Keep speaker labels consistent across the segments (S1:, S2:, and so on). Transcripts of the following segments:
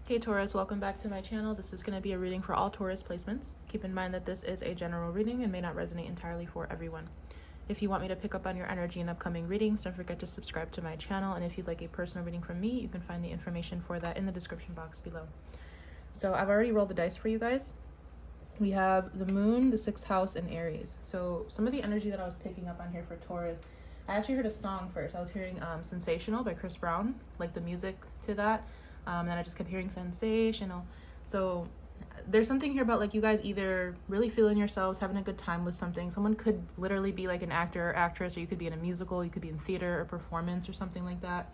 S1: Hey Taurus, welcome back to my channel. This is going to be a reading for all Taurus placements. Keep in mind that this is a general reading and may not resonate entirely for everyone. If you want me to pick up on your energy in upcoming readings, don't forget to subscribe to my channel. And if you'd like a personal reading from me, you can find the information for that in the description box below. So I've already rolled the dice for you guys. We have the moon, the 6th house, and Aries. So some of the energy that I was picking up on here for Taurus, I actually heard a song first. I was hearing Sensational by Chris Brown, like the music to that. And I just kept hearing sensational. So there's something here about like you guys either really feeling yourselves, having a good time with something. Someone could literally be like an actor or actress, or you could be in a musical, you could be in theater or performance or something like that.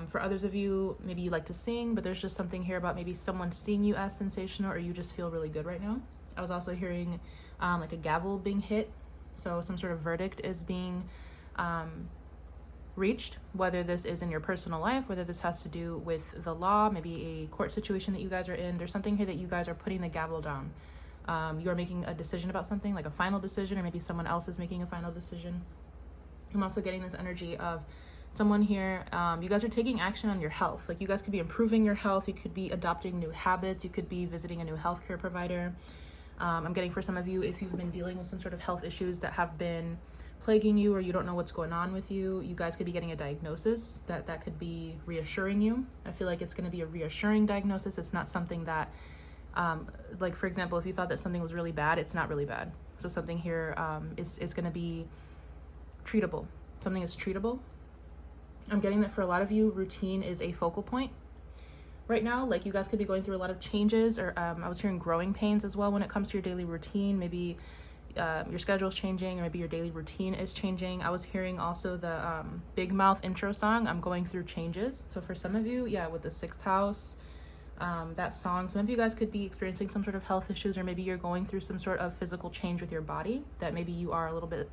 S1: For others of you, maybe you like to sing, but there's just something here about maybe someone seeing you as sensational, or you just feel really good right now. I was also hearing like a gavel being hit. So some sort of verdict is being reached, whether this is in your personal life, whether this has to do with the law, maybe a court situation that you guys are in. There's something here that you guys are putting the gavel down. You are making a decision about something, like a final decision, or maybe someone else is making a final decision. I'm also getting this energy of someone here, you guys are taking action on your health. Like you guys could be improving your health, you could be adopting new habits, you could be visiting a new healthcare provider. I'm getting for some of you, if you've been dealing with some sort of health issues that have been plaguing you, or you don't know what's going on with you, you guys could be getting a diagnosis that could be reassuring you. I feel like it's going to be a reassuring diagnosis. It's not something that like for example, if you thought that something was really bad, it's not really bad. So something here is going to be treatable. Something is treatable. I'm getting that for a lot of you, routine is a focal point right now. Like you guys could be going through a lot of changes, or I was hearing growing pains as well when it comes to your daily routine. Maybe your schedule is changing, or maybe your daily routine is changing. I was hearing also the Big Mouth intro song, I'm going through changes. So for some of you, yeah, with the 6th house, that song, some of you guys could be experiencing some sort of health issues, or maybe you're going through some sort of physical change with your body that maybe you are a little bit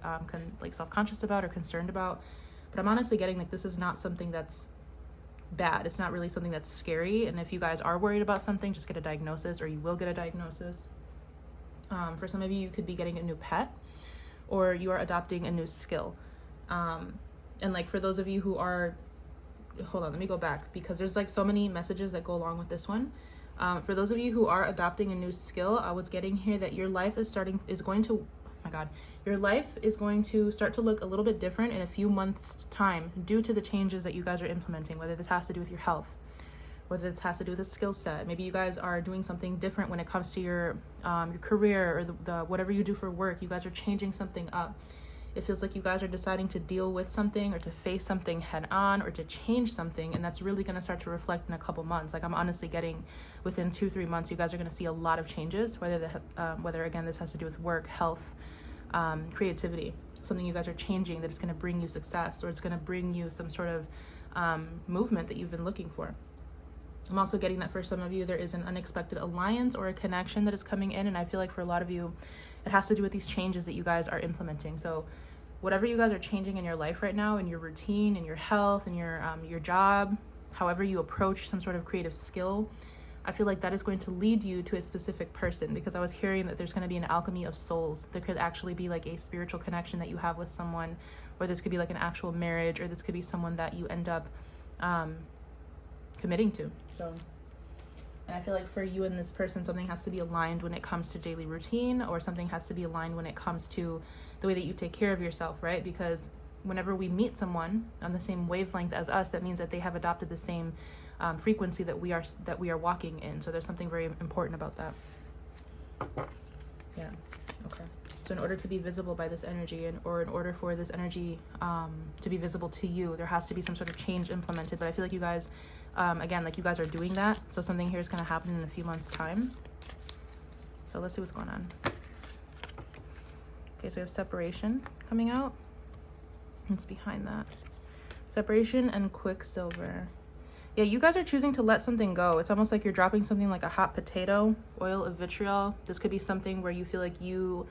S1: like self-conscious about or concerned about. But I'm honestly getting like this is not something that's bad. It's not really something that's scary. And if you guys are worried about something, just get a diagnosis, or you will get a diagnosis. For some of you, you could be getting a new pet, or you are adopting a new skill. And like for those of you who are, hold on, let me go back, because there's like so many messages that go along with this one. For those of you who are adopting a new skill, I was getting here that your life is going to, oh my God, your life is going to start to look a little bit different in a few months' time due to the changes that you guys are implementing, whether this has to do with your health, whether this has to do with a skill set. Maybe you guys are doing something different when it comes to your career, or the whatever you do for work. You guys are changing something up. It feels like you guys are deciding to deal with something, or to face something head on, or to change something, and that's really going to start to reflect in a couple months. Like I'm honestly getting within 2-3 months, you guys are going to see a lot of changes, whether again this has to do with work, health, creativity, something you guys are changing that is going to bring you success, or it's going to bring you some sort of movement that you've been looking for. I'm also getting that for some of you, there is an unexpected alliance or a connection that is coming in. And I feel like for a lot of you, it has to do with these changes that you guys are implementing. So whatever you guys are changing in your life right now, in your routine, in your health, in your job, however you approach some sort of creative skill, I feel like that is going to lead you to a specific person, because I was hearing that there's going to be an alchemy of souls. There could actually be like a spiritual connection that you have with someone, or this could be like an actual marriage, or this could be someone that you end up committing to. So, and I feel like for you and this person, something has to be aligned when it comes to daily routine, or something has to be aligned when it comes to the way that you take care of yourself, right? Because whenever we meet someone on the same wavelength as us, that means that they have adopted the same frequency that we are walking in. So there's something very important about that. Yeah. Okay. So in order to be visible by this energy, or in order for this energy to be visible to you, there has to be some sort of change implemented. But I feel like you guys, again, like you guys are doing that. So something here is going to happen in a few months' time. So let's see what's going on. Okay, so we have separation coming out. What's behind that? Separation and Quicksilver. Yeah, you guys are choosing to let something go. It's almost like you're dropping something like a hot potato, oil of vitriol. This could be something where you feel like you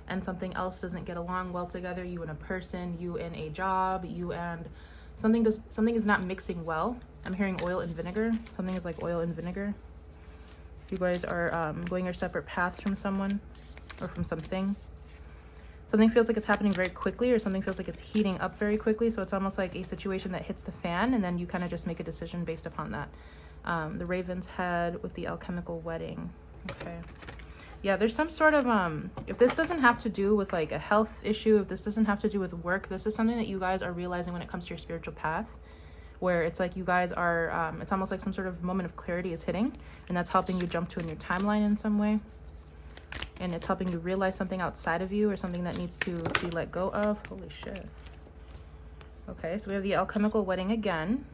S1: and something else doesn't get along well together. You and a person, you and a job, you and something is not mixing well. I'm hearing oil and vinegar. Something is like oil and vinegar. You guys are going your separate paths from someone or from something. Something feels like it's happening very quickly, or something feels like it's heating up very quickly. So it's almost like a situation that hits the fan, and then you kind of just make a decision based upon that. The raven's head with the alchemical wedding. Okay. Yeah, there's some sort of, if this doesn't have to do with like a health issue, if this doesn't have to do with work, this is something that you guys are realizing when it comes to your spiritual path, where it's like you guys are, it's almost like some sort of moment of clarity is hitting, and that's helping you jump to a new timeline in some way. And it's helping you realize something outside of you or something that needs to be let go of. Holy shit. Okay, so we have the alchemical wedding again.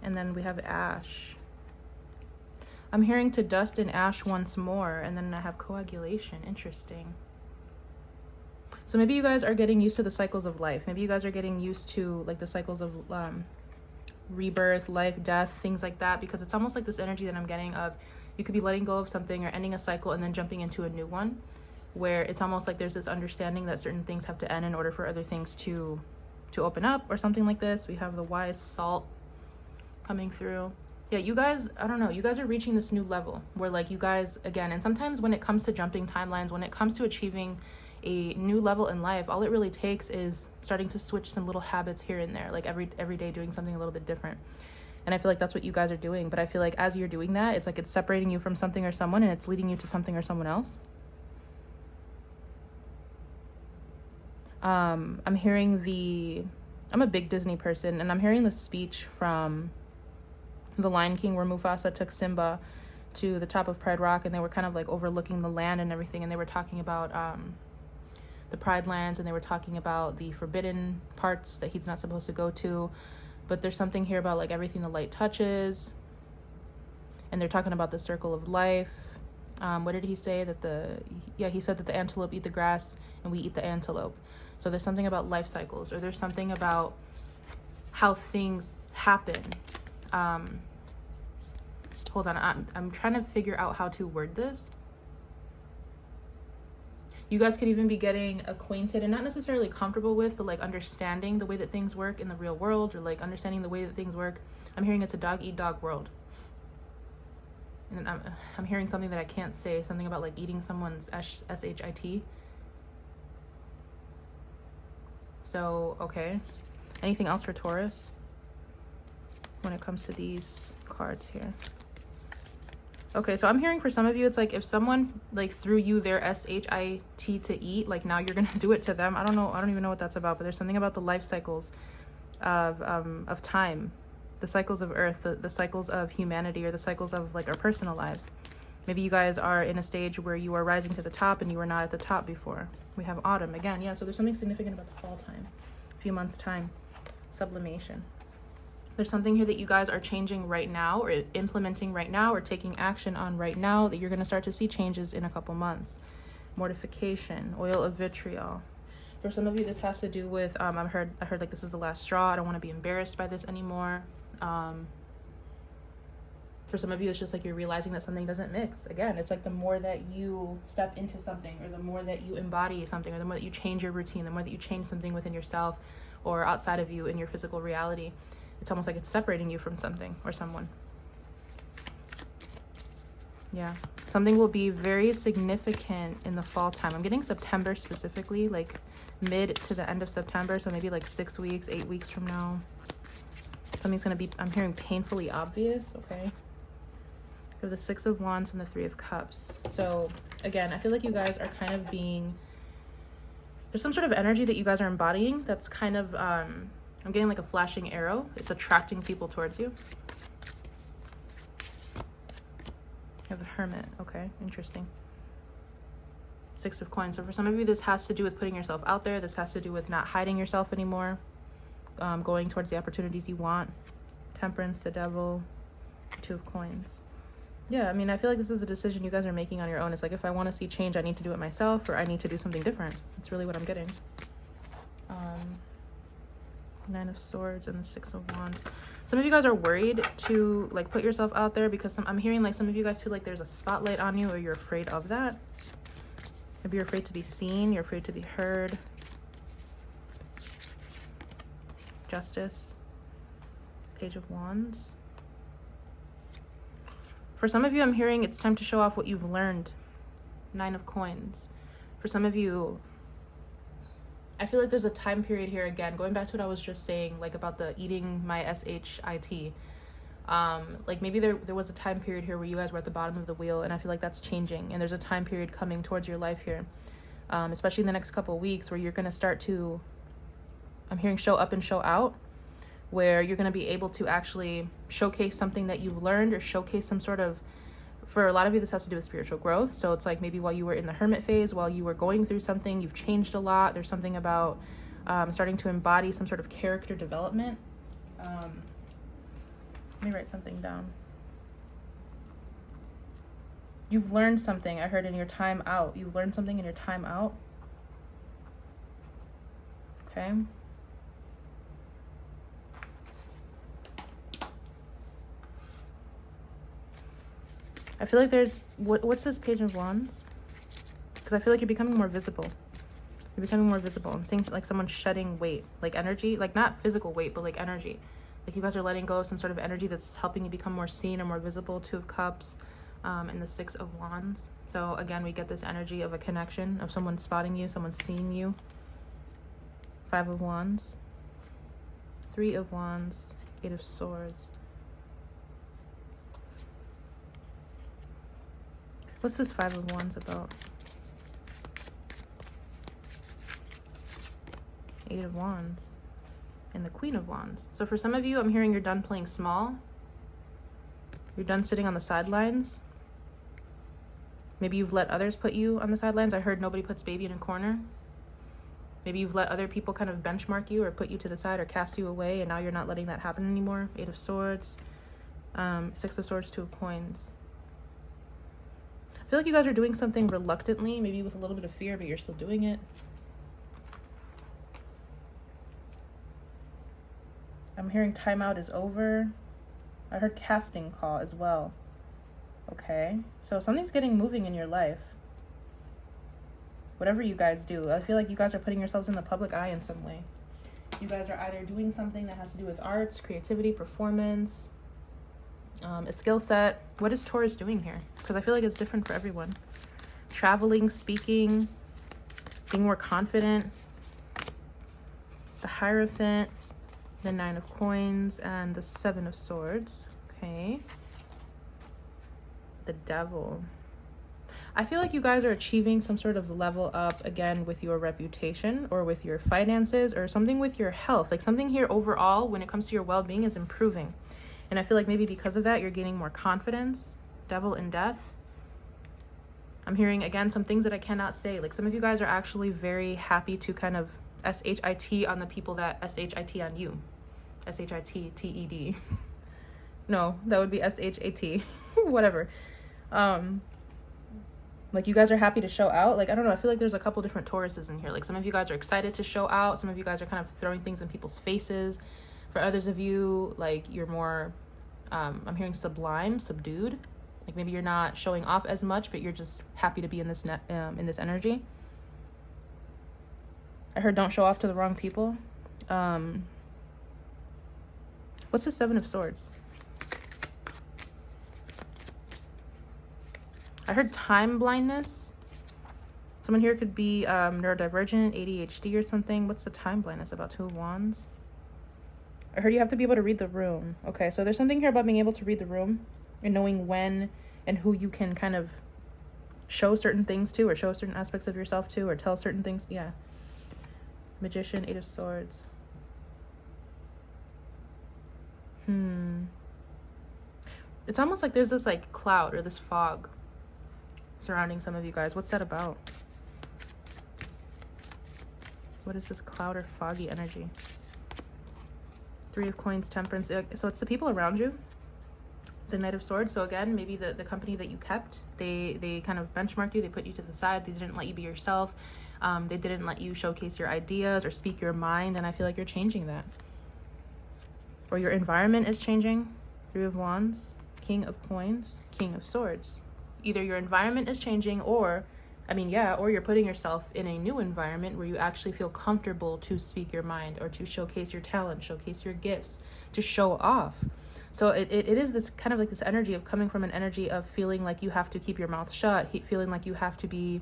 S1: And then we have ash. I'm hearing to dust and ash once more, and then I have coagulation. Interesting. So maybe you guys are getting used to the cycles of life. Maybe you guys are getting used to like the cycles of rebirth, life, death, things like that, because it's almost like this energy that I'm getting of you could be letting go of something or ending a cycle and then jumping into a new one, where it's almost like there's this understanding that certain things have to end in order for other things to open up or something like this. We have the wise salt coming through. Yeah, you guys, I don't know, you guys are reaching this new level where like you guys, again, and sometimes when it comes to jumping timelines, when it comes to achieving a new level in life, all it really takes is starting to switch some little habits here and there, like every day doing something a little bit different. And I feel like that's what you guys are doing. But I feel like as you're doing that, it's like it's separating you from something or someone, and it's leading you to something or someone else. I'm hearing I'm a big Disney person, and I'm hearing the speech from The Lion King where Mufasa took Simba to the top of Pride Rock, and they were kind of like overlooking the land and everything, and they were talking about the Pride lands, and they were talking about the forbidden parts that he's not supposed to go to. But there's something here about like everything the light touches, and they're talking about the circle of life. What did he say? He said that the antelope eat the grass and we eat the antelope. So there's something about life cycles, or there's something about how things happen. Hold on, I'm trying to figure out how to word this. You guys could even be getting acquainted and not necessarily comfortable with, but like understanding the way that things work in the real world, or like understanding the way that things work. I'm hearing it's a dog eat dog world. And I'm hearing something that I can't say, something about like eating someone's shit. So, okay. Anything else for Taurus when it comes to these cards here? Okay, so I'm hearing for some of you, it's like if someone like threw you their shit to eat, like now you're gonna do it to them. I don't know, I don't even know what that's about, but there's something about the life cycles of time, the cycles of earth, the cycles of humanity, or the cycles of like our personal lives. Maybe you guys are in a stage where you are rising to the top and you were not at the top before. We have autumn again. Yeah, so there's something significant about the fall time, a few months time, sublimation. There's something here that you guys are changing right now, or implementing right now, or taking action on right now, that you're going to start to see changes in a couple months. Mortification, oil of vitriol. For some of you, this has to do with, I heard like this is the last straw. I don't want to be embarrassed by this anymore. For some of you, it's just like you're realizing that something doesn't mix. Again, it's like the more that you step into something, or the more that you embody something, or the more that you change your routine, the more that you change something within yourself or outside of you in your physical reality, it's almost like it's separating you from something or someone. Yeah, something will be very significant in the fall time. I'm getting September specifically, like mid to the end of September, so maybe like 6 weeks, 8 weeks from now. Something's gonna be, I'm hearing painfully obvious. Okay, we have the Six of Wands and the Three of Cups. So again, I feel like you guys are kind of being, there's some sort of energy that you guys are embodying that's kind of I'm getting like a flashing arrow. It's attracting people towards you. You have the Hermit. Okay, interesting. Six of Coins. So for some of you, this has to do with putting yourself out there. This has to do with not hiding yourself anymore. Going towards the opportunities you want. Temperance, the Devil, Two of Coins. Yeah, I mean, I feel like this is a decision you guys are making on your own. It's like, if I want to see change, I need to do it myself, or I need to do something different. That's really what I'm getting. Nine of Swords and the Six of Wands. Some of you guys are worried to like put yourself out there, because I'm hearing like some of you guys feel like there's a spotlight on you, or you're afraid of that. Maybe you're afraid to be seen, you're afraid to be heard. Justice, Page of Wands. For some of you, I'm hearing it's time to show off what you've learned. Nine of Coins. For some of you, I feel like there's a time period here again, going back to what I was just saying, like about the eating my shit. Like maybe there was a time period here where you guys were at the bottom of the wheel, and I feel like that's changing, and there's a time period coming towards your life here, especially in the next couple of weeks, where you're going to start to, I'm hearing, show up and show out, where you're going to be able to actually showcase something that you've learned, or showcase some sort of, for a lot of you this has to do with spiritual growth. So it's like maybe while you were in the hermit phase, while you were going through something, you've changed a lot. There's something about starting to embody some sort of character development. Let me write something down. You've learned something, I heard, in your time out. You've learned something in your time out. Okay. I feel like there's, what's this Page of Wands? Because I feel like you're becoming more visible. You're becoming more visible. I'm seeing like someone shedding weight, like energy, like not physical weight, but like energy. Like you guys are letting go of some sort of energy that's helping you become more seen or more visible. 2 of Cups and the 6 of Wands. So again, we get this energy of a connection, of someone spotting you, someone seeing you. 5 of Wands. 3 of Wands. 8 of Swords. What's this 5 of Wands about? 8 of Wands. And the Queen of Wands. So for some of you, I'm hearing you're done playing small. You're done sitting on the sidelines. Maybe you've let others put you on the sidelines. I heard nobody puts baby in a corner. Maybe you've let other people kind of benchmark you or put you to the side or cast you away, and now you're not letting that happen anymore. 8 of Swords. 6 of Swords, 2 of Coins. I feel like you guys are doing something reluctantly, maybe with a little bit of fear, but you're still doing it. I'm hearing timeout is over. I heard casting call as well. Okay, so something's getting moving in your life. Whatever you guys do, I feel like you guys are putting yourselves in the public eye in some way. You guys are either doing something that has to do with arts, creativity, performance, a skill set. What is Taurus doing here? Because I feel like it's different for everyone. Traveling, speaking, being more confident. The Hierophant, the 9 of Coins, and the 7 of Swords. Okay. The Devil. I feel like you guys are achieving some sort of level up again with your reputation or with your finances or something with your health. Like something here overall when it comes to your well-being is improving. And I feel like maybe because of that, you're gaining more confidence. Devil and Death. I'm hearing, again, some things that I cannot say. Like some of you guys are actually very happy to kind of S-H-I-T on the people that S-H-I-T on you. S-H-I-T-T-E-D. No, that would be S-H-A-T. Whatever. Like you guys are happy to show out. Like, I don't know. I feel like there's a couple different Tauruses in here. Like some of you guys are excited to show out. Some of you guys are kind of throwing things in people's faces. For others of you, like you're more, I'm hearing sublime, subdued. Like maybe you're not showing off as much, but you're just happy to be in this in this energy. I heard don't show off to the wrong people. What's the 7 of Swords? I heard time blindness. Someone here could be neurodivergent, ADHD or something. What's the time blindness about? 2 of Wands. I heard you have to be able to read the room. Okay, so there's something here about being able to read the room and knowing when and who you can kind of show certain things to or show certain aspects of yourself to or tell certain things. Yeah. Magician, 8 of Swords. It's almost like there's this like cloud or this fog surrounding some of you guys. What's that about? What is this cloud or foggy energy? 3 of Coins, Temperance. So it's the people around you. The Knight of Swords. So again, maybe the company that you kept, they kind of benchmarked you. They put you to the side. They didn't let you be yourself. They didn't let you showcase your ideas or speak your mind. And I feel like you're changing that. Or your environment is changing. 3 of Wands, King of Coins, King of Swords. Either your environment is changing or, or you're putting yourself in a new environment where you actually feel comfortable to speak your mind or to showcase your talent, showcase your gifts, to show off. So it is this kind of like this energy of coming from an energy of feeling like you have to keep your mouth shut, feeling like you have to be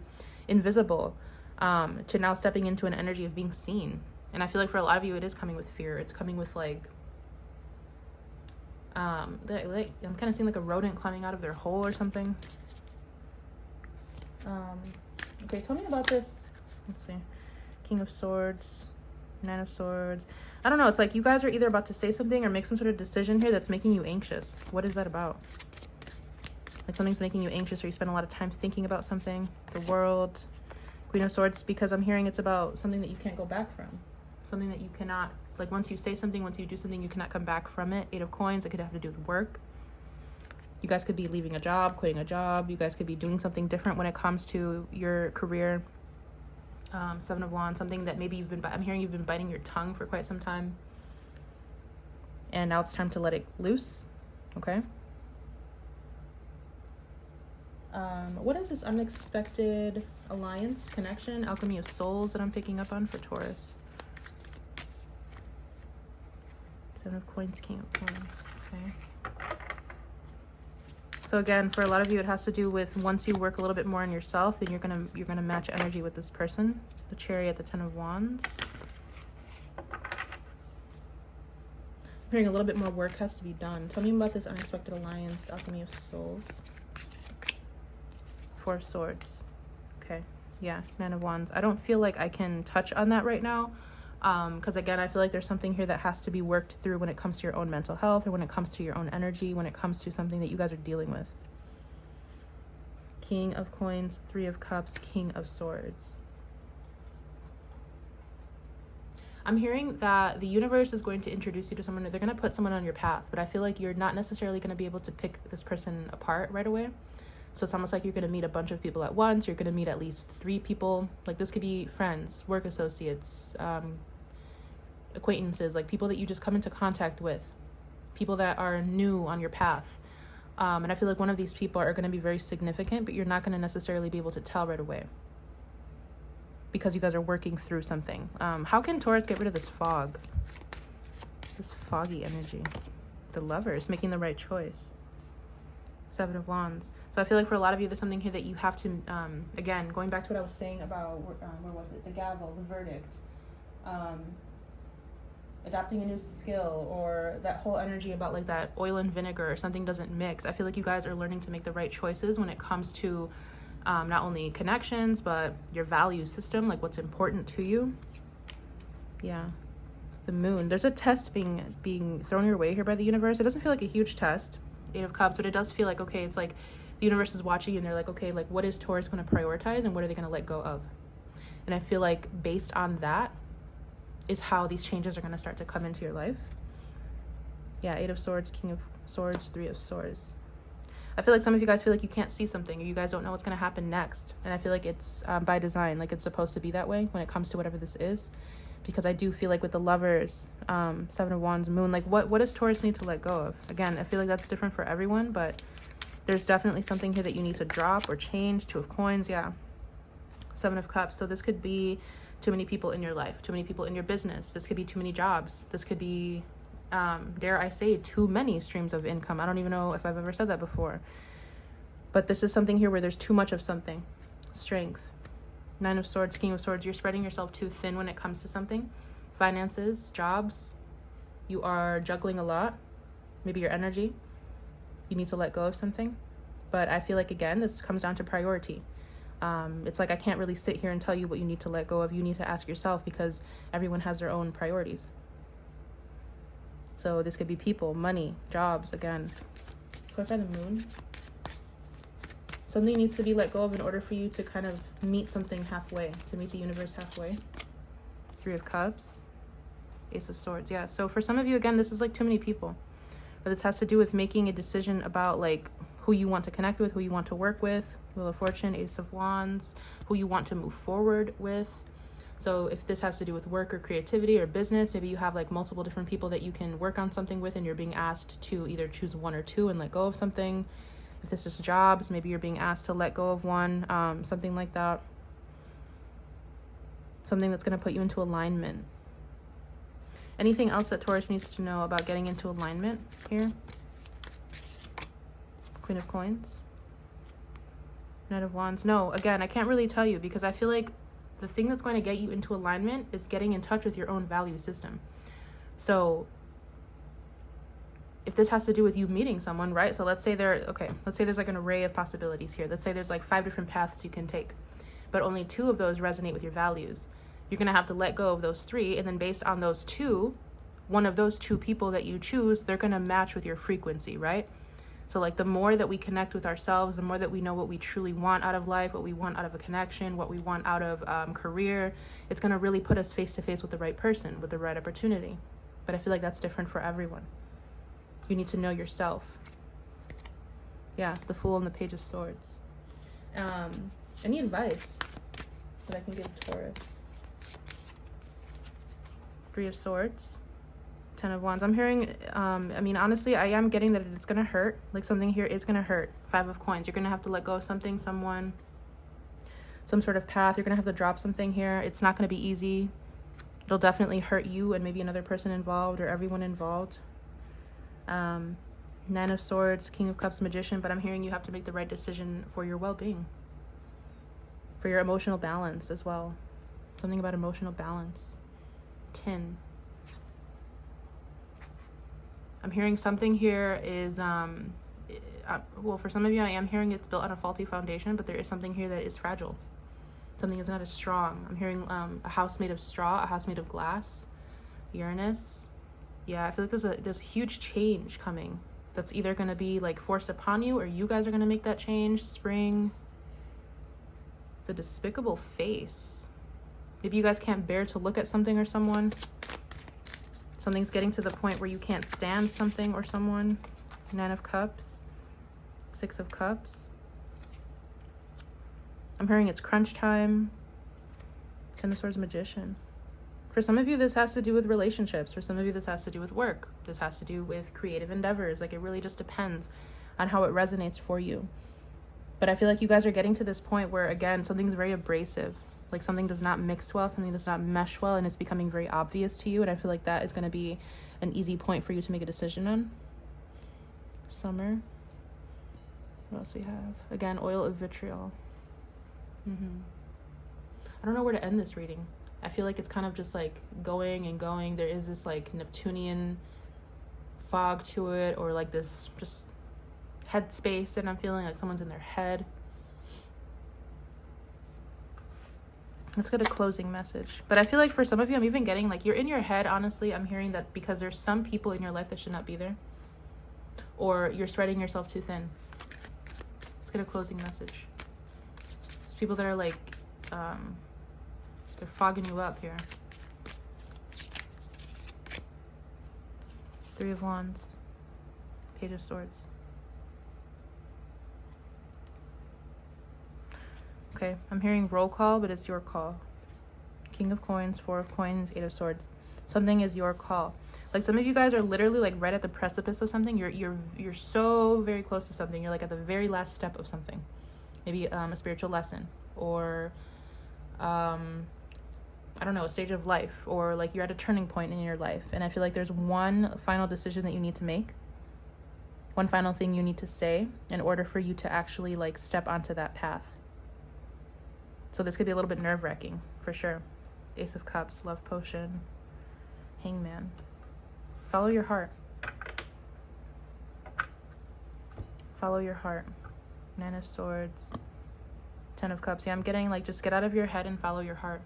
S1: invisible, to now stepping into an energy of being seen. And I feel like for a lot of you, it is coming with fear. It's coming with like, I'm kind of seeing like a rodent climbing out of their hole or something. Okay, tell me about this. Let's see. King of Swords, Nine of Swords. I don't know. It's like you guys are either about to say something or make some sort of decision here that's making you anxious. What is that about? Like something's making you anxious, or you spend a lot of time thinking about something. The World, Queen of Swords, because I'm hearing it's about something that you can't go back from. Something that you cannot, like once you say something, once you do something, you cannot come back from it. Eight of Coins, it could have to do with work. You guys could be leaving a job, quitting a job. You guys could be doing something different when it comes to your career. Seven of Wands, something that maybe I'm hearing you've been biting your tongue for quite some time. And now it's time to let it loose, okay? What is this unexpected alliance, connection, alchemy of souls that I'm picking up on for Taurus? Seven of Coins, King of Coins, okay. So again, for a lot of you, it has to do with once you work a little bit more on yourself, then you're gonna match energy with this person. The Chariot, the Ten of Wands. I'm hearing a little bit more work has to be done. Tell me about this unexpected alliance, alchemy of souls. Four of Swords. Okay, yeah, Nine of Wands. I don't feel like I can touch on that right now. Because again, I feel like there's something here that has to be worked through when it comes to your own mental health, or when it comes to your own energy, when it comes to something that you guys are dealing with. King of Coins, Three of Cups, King of Swords. I'm hearing that the universe is going to introduce you to someone, or they're going to put someone on your path, but I feel like you're not necessarily going to be able to pick this person apart right away. So it's almost like you're going to meet a bunch of people at once. You're going to meet at least 3 people. Like this could be friends, work associates, acquaintances, like people that you just come into contact with, people that are new on your path. And I feel like one of these people are going to be very significant, but you're not going to necessarily be able to tell right away because you guys are working through something. How can Taurus get rid of this fog? This foggy energy. The Lovers, making the right choice. Seven of Wands. So I feel like for a lot of you, there's something here that you have to, again, going back to what I was saying about, where was it? The gavel, the verdict. Adopting a new skill, or that whole energy about like that oil and vinegar, or something doesn't mix. I feel like you guys are learning to make the right choices when it comes to not only connections, but your value system, like what's important to you. Yeah. The Moon. There's a test being thrown your way here by the universe. It doesn't feel like a huge test, Eight of Cups, but it does feel like, okay, it's like the universe is watching you and they're like, okay, like what is Taurus going to prioritize and what are they going to let go of? And I feel like based on that is how these changes are going to start to come into your life. Yeah, Eight of Swords, King of Swords, Three of Swords. I feel like some of you guys feel like you can't see something, or you guys don't know what's going to happen next. And I feel like it's by design, like it's supposed to be that way when it comes to whatever this is. Because I do feel like with the Lovers, Seven of Wands, Moon, like what does Taurus need to let go of? Again, I feel like that's different for everyone, but there's definitely something here that you need to drop or change. Two of Coins, yeah. Seven of Cups. So this could be too many people in your life, too many people in your business. This could be too many jobs. This could be, dare I say, too many streams of income. I don't even know if I've ever said that before. But this is something here where there's too much of something. Strength. Nine of Swords, King of Swords. You're spreading yourself too thin when it comes to something. Finances, jobs. You are juggling a lot. Maybe your energy. You need to let go of something. But I feel like, again, this comes down to priority. It's like I can't really sit here and tell you what you need to let go of. You need to ask yourself, because everyone has their own priorities. So this could be people, money, jobs, again. Clarify the Moon. Something needs to be let go of in order for you to kind of meet something halfway, to meet the universe halfway. Three of Cups, Ace of Swords. Yeah, so for some of you, again, this is like too many people. But this has to do with making a decision about like who you want to connect with, who you want to work with. Wheel of Fortune, Ace of Wands, who you want to move forward with. So if this has to do with work or creativity or business, maybe you have like multiple different people that you can work on something with, and you're being asked to either choose one or two and let go of something. If this is jobs, maybe you're being asked to let go of one, something like that. Something that's going to put you into alignment. Anything else that Taurus needs to know about getting into alignment here? Queen of Coins. Knight of Wands. No, again, I can't really tell you, because I feel like the thing that's going to get you into alignment is getting in touch with your own value system. So if this has to do with you meeting someone, right? So let's say let's say there's like an array of possibilities here. Let's say there's like 5 different paths you can take, but only 2 of those resonate with your values. You're going to have to let go of those 3, and then based on those 2, one of those 2 people that you choose, they're going to match with your frequency, right? So like the more that we connect with ourselves, the more that we know what we truly want out of life, what we want out of a connection, what we want out of career, it's going to really put us face to face with the right person, with the right opportunity. But I feel like that's different for everyone. You need to know yourself. Yeah, the Fool and the Page of Swords. Any advice that I can give Taurus? 3 of Swords. 10 of Wands. I'm hearing, I mean, honestly, I am getting that it's going to hurt. Like something here is going to hurt. 5 of Coins. You're going to have to let go of something, someone, some sort of path. You're going to have to drop something here. It's not going to be easy. It'll definitely hurt you and maybe another person involved or everyone involved. 9 of Swords, King of Cups, Magician. But I'm hearing you have to make the right decision for your well-being. For your emotional balance as well. Something about emotional balance. 10. I'm hearing something here is, well, for some of you, I am hearing it's built on a faulty foundation, but there is something here that is fragile. Something is not as strong. I'm hearing a house made of straw, a house made of glass, Uranus. Yeah, I feel like there's a huge change coming that's either going to be like forced upon you or you guys are going to make that change. Spring. The Despicable Face. Maybe you guys can't bear to look at something or someone. Something's getting to the point where you can't stand something or someone. 9 of Cups. 6 of Cups. I'm hearing it's crunch time. 10 of Swords, Magician. For some of you, this has to do with relationships. For some of you, this has to do with work. This has to do with creative endeavors. Like, it really just depends on how it resonates for you. But I feel like you guys are getting to this point where, again, something's very abrasive. Like something does not mix well, something does not mesh well, and it's becoming very obvious to you. And I feel like that is going to be an easy point for you to make a decision on. Summer. What else we have? Again, Oil of Vitriol. I don't know where to end this reading. I feel like it's kind of just like going and going. There is this like Neptunian fog to it, or like this just head space, and I'm feeling like someone's in their head. Let's get a closing message. But I feel like for some of you, I'm even getting like you're in your head. Honestly, I'm hearing that because there's some people in your life that should not be there, or you're spreading yourself too thin. Let's get a closing message. There's people that are like they're fogging you up here. 3 of Wands. Page of Swords. Okay, I'm hearing roll call, but it's your call. King of Coins, 4 of Coins, 8 of Swords. Something is your call. Like some of you guys are literally like right at the precipice of something. You're so very close to something. You're like at the very last step of something. Maybe a spiritual lesson, or I don't know, a stage of life, or like you're at a turning point in your life. And I feel like there's one final decision that you need to make. One final thing you need to say in order for you to actually like step onto that path. So this could be a little bit nerve-wracking, for sure. Ace of Cups, Love Potion, Hangman. Follow your heart. Follow your heart. 9 of Swords, 10 of Cups. Yeah, I'm getting like, just get out of your head and follow your heart.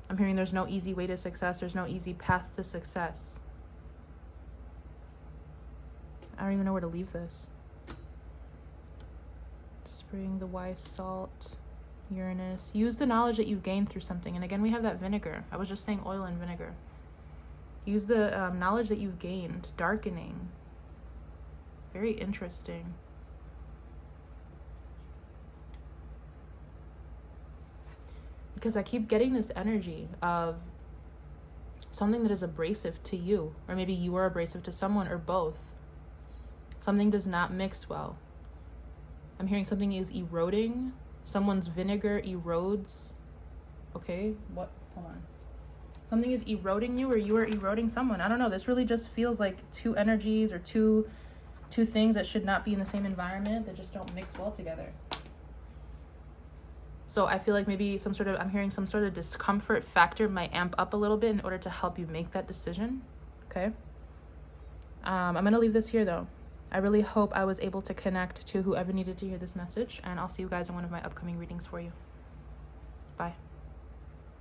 S1: I'm hearing there's no easy way to success. There's no easy path to success. I don't even know where to leave this. Spring, the Wise Salt, Uranus. Use the knowledge that you've gained through something. And again, we have that vinegar. I was just saying oil and vinegar. Use the knowledge that you've gained. Darkening. Very interesting. Because I keep getting this energy of something that is abrasive to you. Or maybe you are abrasive to someone, or both. Something does not mix well. I'm hearing something is eroding. Someone's vinegar erodes. Okay, what? Hold on. Something is eroding you, or you are eroding someone. I don't know. This really just feels like two energies, or two things that should not be in the same environment, that just don't mix well together. So I feel like maybe I'm hearing some sort of discomfort factor might amp up a little bit in order to help you make that decision. Okay. I'm going to leave this here, though. I really hope I was able to connect to whoever needed to hear this message, and I'll see you guys in one of my upcoming readings for you. Bye.